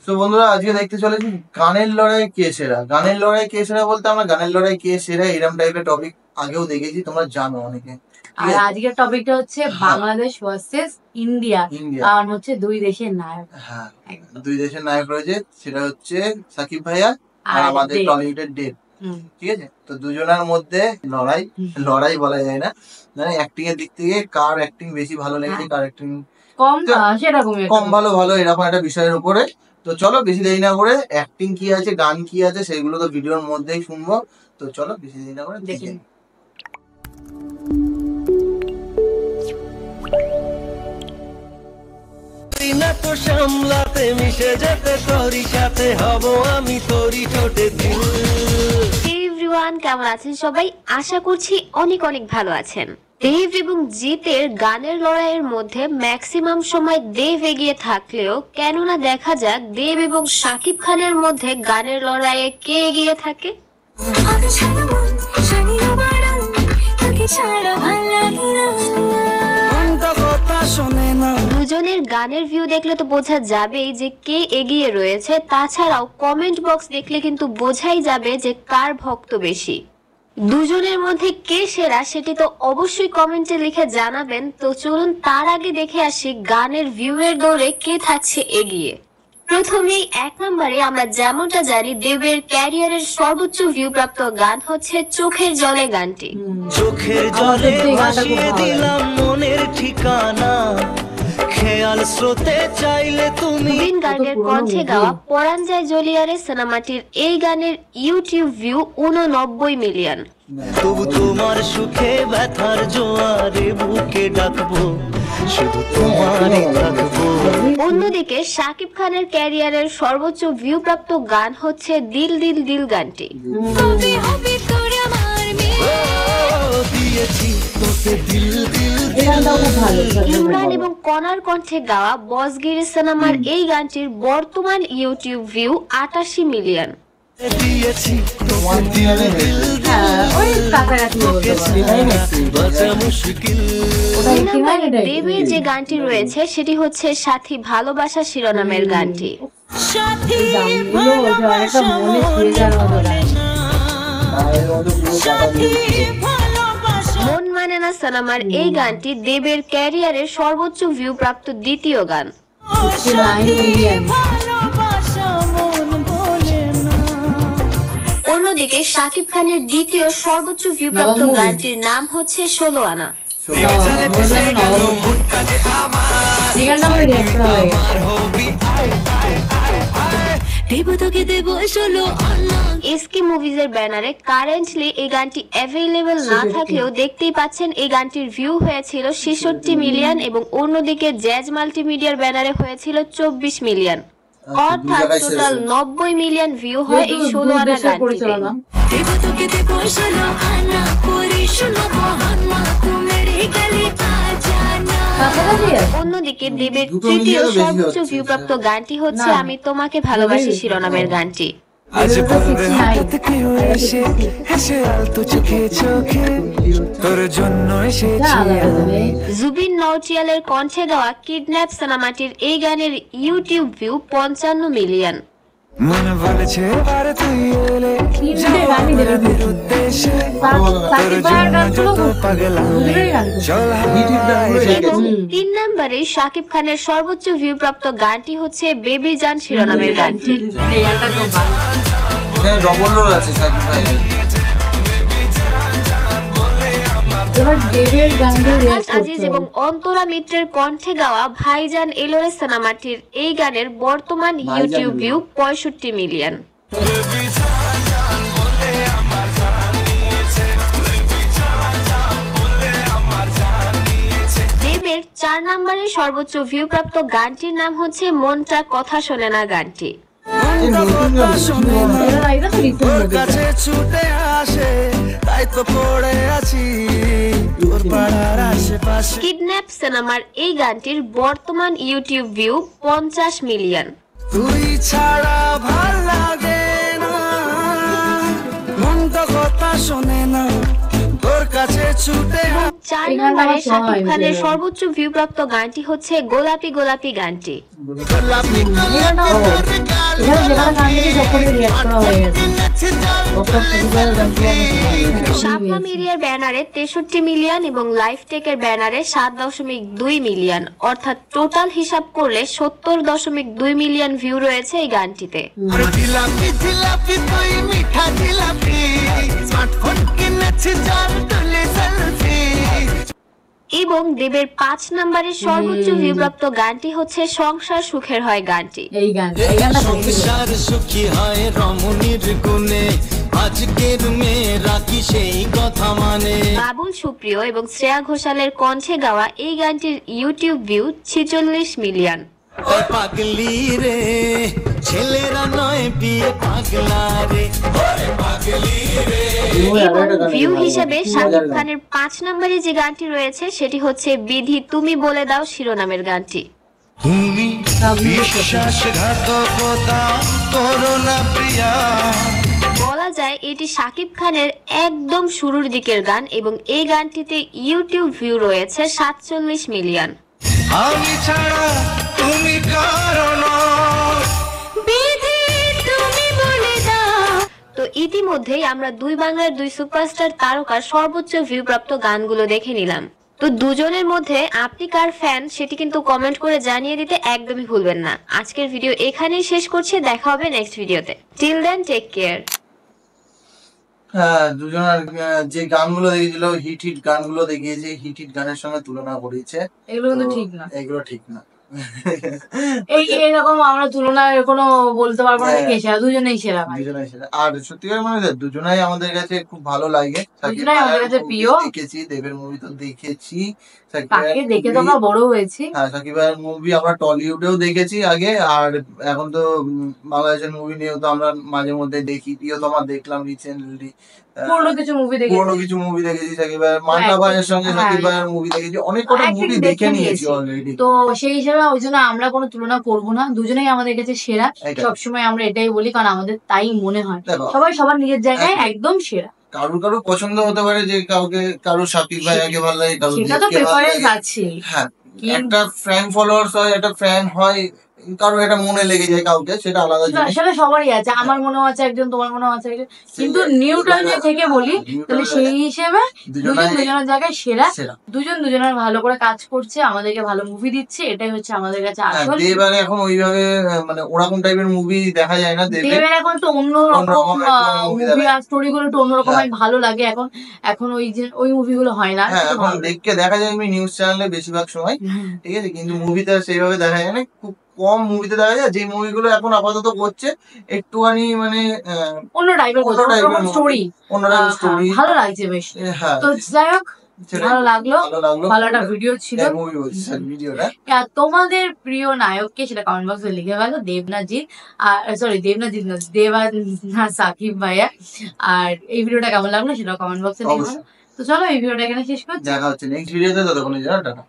তো বন্ধুরা আজকে দেখতে চলেছি গানের লড়াই কে সেরা। গানের লড়াই কে সেরা বলতে আমরা গানের লড়াই কে সেরা এরকম টাইপের টপিক আগেও দেখেছি, তোমরা জানো অনেকে। আর আজকের টপিকটা হচ্ছে বাংলাদেশ ভার্সেস ইন্ডিয়া, কারণ হচ্ছে দুই দেশের নায়ক। হ্যাঁ, দুই দেশের নায়ক রয়েছে, সেটা হচ্ছে সাকিব ভাইয়া আর আমাদের টলিউডের ডেভ। ঠিক আছে, তো দুজনের মধ্যে লড়াই বলা যায় না, মানে অ্যাক্টিং এর দিক থেকে কার অ্যাক্টিং বেশি ভালো লেগেছে, কার অ্যাক্টিং কম ভালো এরকম একটা বিষয়ের উপরে। তো চলো বেশি দেরি না করে অ্যাক্টিং কি আছে, গান কি আছে, সেগুলো তো ভিডিওর মধ্যেই শুনবো। তো চলো বেশি দেরি না করে দেখি। তো সামলাতে মিশে যেতে তোরই সাথে হব আমি তোরই ঠোঁটে দিল। এভরিওয়ান, কেমন আছেন সবাই? আশা করছি অনেক অনেক ভালো আছেন। দেব এবং জিতের গানের লড়াইয়ের মধ্যে ম্যাক্সিমাম সময় দেব এগিয়ে থাকলেও কেননা দেখা যাক দেব এবং শাকিব খানের মধ্যে গানের লড়াইয়ে কে এগিয়ে থাকে। দুজনের গানের ভিউ দেখলে তো বোঝা যাবেই যে কে এগিয়ে রয়েছে। তাছাড়াও কমেন্ট বক্স দেখলে কিন্তু বোঝাই যাবে যে কার ভক্ত বেশি। দুজনের মধ্যে কে সেরা সেটি তো অবশ্যই কমেন্টে লিখে জানাবেন। তো চলুন তার আগে দেখে আসি গানের ভিউ এর দৌড়ে কে থাকছে এগিয়ে। প্রথমেই 1 নম্বরে আমরা যেমনটা জানি দেবের ক্যারিয়ারের সর্বোচ্চ ভিউ প্রাপ্ত গান হচ্ছে চোখের জলে গানটি। চোখের জলে ভাসিয়ে দিলাম মনের ঠিকানা, খেয়াল স্রোতে চাইলে তুমি। জুবিন গার্গের কণ্ঠে গাওয়া পরাণ যায় জলিয়ারে সিনেমাটির এই গানের ইউটিউব ভিউ 89 মিলিয়ন। তবু তোমার সুখে ব্যথার জোয়ারে বুকে ডাকবো, শুধু তোমারই থাকবো। অন্যদিকে শাকিব খানের ক্যারিয়ারের সর্বোচ্চ ভিউ প্রাপ্ত গান হচ্ছে দিল দিল দিল গানটি। ইমরান এবং কনার কণ্ঠে গাওয়া বসগিরি সিনেমার এই গানটির বর্তমান ইউটিউব ভিউ 88 মিলিয়ন। দেবের যে গানটি রয়েছে সেটি হচ্ছে সাথী ভালোবাসা শিরোনামের গানটি। মন মানে না সিনেমার এই গানটি দেবের ক্যারিয়ারের সর্বোচ্চ ভিউ প্রাপ্ত দ্বিতীয় গান। অন্যদিকে শাকিব খানের দ্বিতীয় সর্বোচ্চ ভিউ প্রাপ্ত গানটির নাম হচ্ছে 16 আনা। এসকে মুভিজের ব্যানারে কারেন্টলি এই গানটি অ্যাভেলেবল না থাকলেও দেখতেই পাচ্ছেন এই গানটির ভিউ হয়েছিল 66 মিলিয়ন এবং অন্যদিকে জ্যাজ মাল্টিমিডিয়ার ব্যানারে হয়েছিল 24 মিলিয়ন। অর্থাৎ টোটাল 90 মিলিয়ন ভিউ হয় এই 16 আনা গানটিতে। অন্যদিকে দেবের তৃতীয় সর্বোচ্চ ভিউ প্রাপ্ত গানটি হচ্ছে আমি তোমাকে ভালোবাসি শিরোনামের গানটি। জুবিন নওটিয়ালের কণ্ঠে গাওয়া কিডন্যাপ সিনেমাটির এই গানের ইউটিউব ভিউ 55 মিলিয়ন। তিন নম্বরে শাকিব খানের সর্বোচ্চ ভিউ প্রাপ্ত গানটি হচ্ছে বেবি জান শিরোনামের গানটি। আজিজ এবং অন্তরা মিত্রের কণ্ঠে গাওয়া ভাইজান এলোরে সিনেমাটির এই গানের বর্তমান ইউটিউব ভিউ 65 মিলিয়ন। দেবের 4 নম্বরে সর্বোচ্চ ভিউ প্রাপ্ত গানটির নাম হচ্ছে মনটা কথা শোনে না গানটি। কিডন্যাপ সিনেমার এই গানটির বর্তমান ইউটিউব ভিউ 50 মিলিয়ন। তুই ছাড়া ভাল লাগে না, মনটা কথা শোনে না, তোর কাছে ছুটে। 4 নম্বরে শাকিব খানের সর্বোচ্চ ভিউ প্রাপ্ত গানটি হচ্ছে গোলাপি গোলাপি গানটি। করে রিয়াক্ট করা হয়ে গেছে। শাবনাম এরিয়ার ব্যানারে 63 মিলিয়ন এবং লাইফ টেকের ব্যানারে 7.2 মিলিয়ন, অর্থাৎ টোটাল হিসাব করলে 70.2 মিলিয়ন ভিউ রয়েছে এই গানটিতে। এবং দেবের 5 নম্বরের সর্বোচ্চ ভিউপ্রাপ্ত গানটি হচ্ছে সংসার সুখের হয় গানটি। এই গানটা সংসার সুখী হয় রমণীর গুণে, আজকের মেয়েরা কি সেই কথা মানে। বাবুল সুপ্রিয় এবং শ্রেয়া ঘোষালের কণ্ঠে গাওয়া এই গানটির ইউটিউব ভিউ 46 মিলিয়ন। পাগলি রে ছেলেরা নয় বিয়ে পাগলা রে, পাগলি রে। এবং ভিউ হিসেবে শাকিব খানের 5 নম্বরে যে গানটি রয়েছে সেটি হচ্ছে বিধি তুমি বলে দাও শিরোনামের গানটি। তুমি বিশ্বাসঘাতকতা করো না প্রিয়া। বলা যায় এটি শাকিব খানের একদম শুরুর দিকের গান এবং এই গানটিতে ইউটিউব ভিউ রয়েছে 47 মিলিয়ন। আমি ছাড়া তুমি কারণ তো ইতিমধ্যেই আমরা দুই বাংলার দুই সুপারস্টার তারকার সর্বোচ্চ ভিউ প্রাপ্ত গানগুলো দেখে নিলাম। তো দুজনের মধ্যে আপনি কার ফ্যান সেটি কিন্তু কমেন্ট করে জানিয়ে দিতে একদমই ভুলবেন না। আজকের ভিডিও এখানেই শেষ করছি, দেখা হবে নেক্সট ভিডিওতে। Till then take care. হ্যাঁ, দুজনের যে গানগুলো দেখেছিল হিট গানগুলো দেখিয়েছে, হিট গানের সঙ্গে তুলনা করেছে, এগুলো কিন্তু ঠিক না, এগুলো ঠিক না। এইরকম আমরা তুলনা কোনো বলতে পারবো না কে সেরা, দুজনেই সেরা ভাই, দুজনেই সেরা। আর সত্যিকার মানে দুজনাই আমাদের কাছে খুব ভালো লাগে। দুজনাই আমাদের কাছে প্রিয়। দেখেছি, দেবের মুভি তো দেখেছি, তাকে দেখে তো আমরা বড় হয়েছি। হ্যাঁ, সাকিব ভাইয়ের মুভি আমরা টলিউডেও দেখেছি আগে, আর এখন তো বাংলাদেশের মুভি নিয়েও তো আমরা মাঝে মধ্যে দেখি। প্রিয়তমা দেখলাম রিসেন্টলি, পুরনো কিছু মুভি দেখেছি সাকিব ভাইয়ের। মান্না ভাইয়ের সঙ্গে সাকিব ভাইয়ের মুভি দেখেছি, অনেক কটা মুভি দেখে নিয়েছি অলরেডি। তো সেই হিসেবে ওই জন্য আমরা কোনো তুলনা করবো না, দুজনেই আমাদের কাছে সেরা। সবসময় আমরা এটাই বলি, কারণ আমাদের তাই মনে হয় সবাই সবার নিজের জায়গায় একদম সেরা। কারো পছন্দ হতে পারে, যে কারো সাকিব ভাইয়াকে ভালো লাগে, কারো সেটা তো প্রেফারেন্স আছে। হ্যাঁ, একটা ফ্যান ফলোয়ার্স হয়, একটা ফ্যান হয়, কারো এটা মনে লেগে যায় কাউকে, সেটা আলাদা জিনিস। সেটা সবারই আছে, আমার মনেও আছে একজন, তোমার মনেও আছে একজন, কিন্তু নিউট্রাল যে থেকে বলি তাহলে সেই হিসেবে দুজনের জায়গায় সেরা। দুজন দুজনের ভালো করে কাজ করছে, আমাদেরকে ভালো মুভি দিচ্ছে, এটাই হচ্ছে আমাদের কাছে আসল। দেবের এখন ওইভাবে মানে ওরকম টাইপের মুভি দেখা যায় না। দেবের এখন একটু অন্যরকম মুভি আর স্টোরি গুলো একটু অন্যরকম ভালো লাগে এখন। এখন ওই মুভিগুলো হয় না, এখন দেখে দেখা যায় নিউজ চ্যানেলে বেশিরভাগ সময়, ঠিক আছে, কিন্তু মুভিতে সেইভাবে দেখা যায় না, খুব কম মুভিতে দেখা যায়। যে মুভিগুলো এখন আপাতত করছে একটুখানি মানে অন্য টাইপের স্টোরি, ভালো লাগছে বেশ। তো যাই হোক, ভালো লাগলো, ভালো একটা ভিডিও ছিল। তোমাদের প্রিয় নায়ককে সেটা কমেন্ট বক্সে লিখে ফেলো, দেবনাজিৎ না, দেবানা সাকিব ভাইয়া। আর এই ভিডিওটা কেমন লাগলো সেটা কমেন্ট বক্সে লিখে ফেলো। তো চলো এই ভিডিওটা এখানে শেষ করছি, দেখা হচ্ছে নেক্সট ভিডিওতে, ততক্ষণের জন্য টাটা।